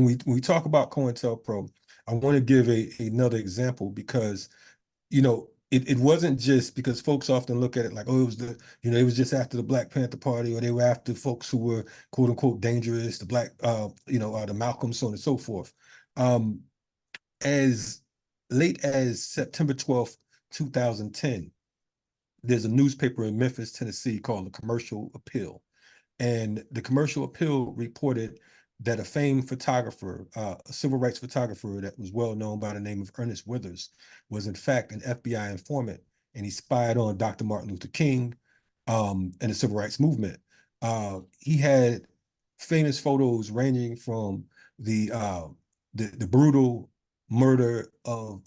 when we talk about COINTELPRO, I want to give another example because it wasn't just because folks often look at it like, oh, it was it was just after the Black Panther Party, or they were after folks who were quote unquote dangerous, the black, the Malcolm, so on and so forth. Um, as late as September 12th, 2010, there's a newspaper in Memphis, Tennessee called the Commercial Appeal. And the Commercial Appeal reported that a famed photographer, a civil rights photographer that was well known by the name of Ernest Withers, was in fact an FBI informant, and he spied on Dr. Martin Luther King and the civil rights movement. He had famous photos ranging from the brutal murder of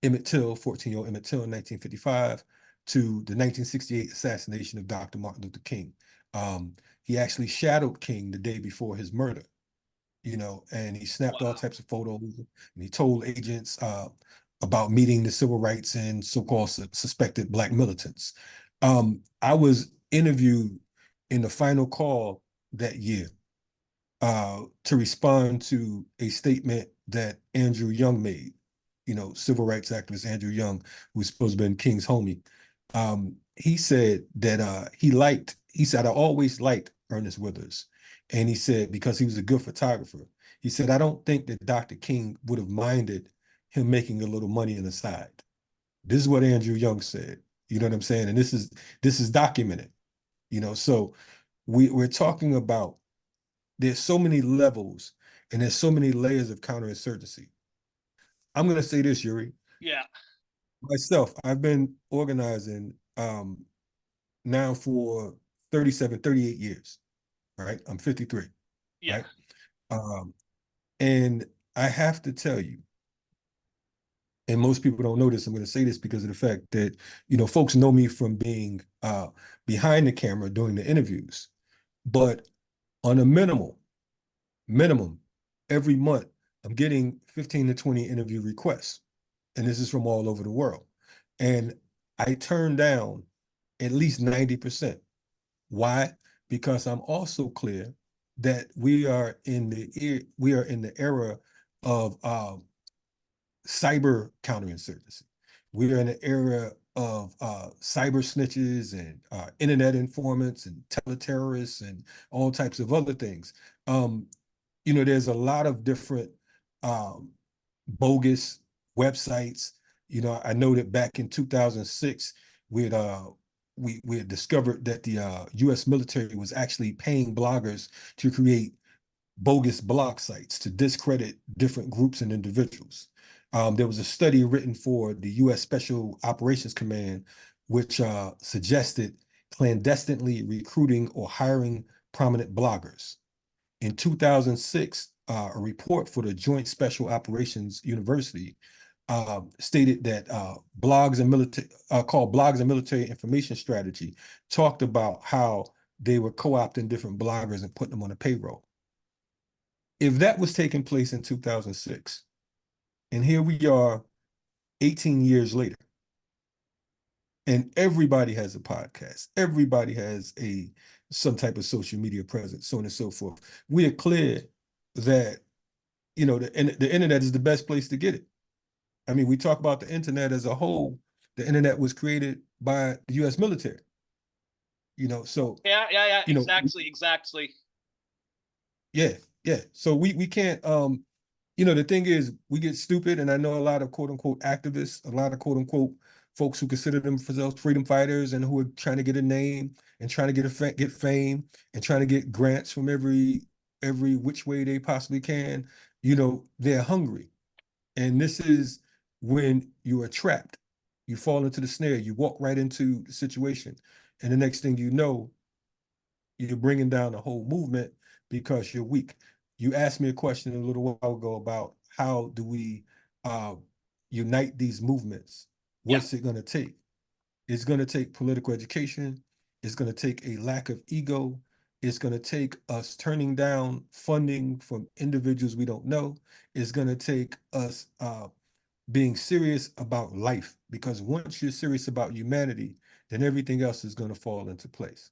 Emmett Till, 14-year-old Emmett Till in 1955, to the 1968 assassination of Dr. Martin Luther King. He actually shadowed King the day before his murder, and he snapped all types of photos, and he told agents about meeting the civil rights and so-called suspected Black militants. I was interviewed in the final call that year to respond to a statement that Andrew Young made, civil rights activist Andrew Young, who's supposed to have been King's homie. He said that he said, I always liked Ernest Withers. And he said, because he was a good photographer, he said, I don't think that Dr. King would have minded him making a little money on the side. This is what Andrew Young said. You know what I'm saying? And this is documented, so we're talking about, there's so many levels and there's so many layers of counterinsurgency. I'm going to say this, Youri. Yeah. Myself, I've been organizing now for 38 years, right? I'm 53, Yeah. right? And I have to tell you, and most people don't know this, I'm going to say this because of the fact that, folks know me from being behind the camera doing the interviews, but on a minimum, every month, I'm getting 15 to 20 interview requests. And this is from all over the world. And I turn down at least 90%. Why? Because I'm also clear that we are in the era of cyber counterinsurgency. We are in the era of cyber snitches and internet informants and teleterrorists and all types of other things. There's a lot of different bogus websites. I know that back in 2006, we had discovered that the U.S. military was actually paying bloggers to create bogus blog sites to discredit different groups and individuals. There was a study written for the U.S. Special Operations Command, which suggested clandestinely recruiting or hiring prominent bloggers. In 2006, a report for the Joint Special Operations University stated that called Blogs and Military Information Strategy, talked about how they were co-opting different bloggers and putting them on a payroll. If that was taking place in 2006, and here we are 18 years later, and everybody has a podcast, everybody has some type of social media presence, so on and so forth, we are clear that the internet is the best place to get it. I mean, we talk about the internet as a whole. The internet was created by the U.S. military. So yeah, exactly. Yeah. So we can't. The thing is, we get stupid, and I know a lot of quote unquote activists, a lot of quote unquote folks who consider themselves freedom fighters and who are trying to get a name and trying to get fame and trying to get grants from every which way they possibly can. They're hungry. And this is when you are trapped. You fall into the snare. You walk right into the situation. And the next thing you know, you're bringing down the whole movement because you're weak. You asked me a question a little while ago about how do we unite these movements? What's it going to take? It's going to take political education. It's going to take a lack of ego. It's going to take us turning down funding from individuals we don't know. It's going to take us being serious about life, because once you're serious about humanity, then everything else is going to fall into place.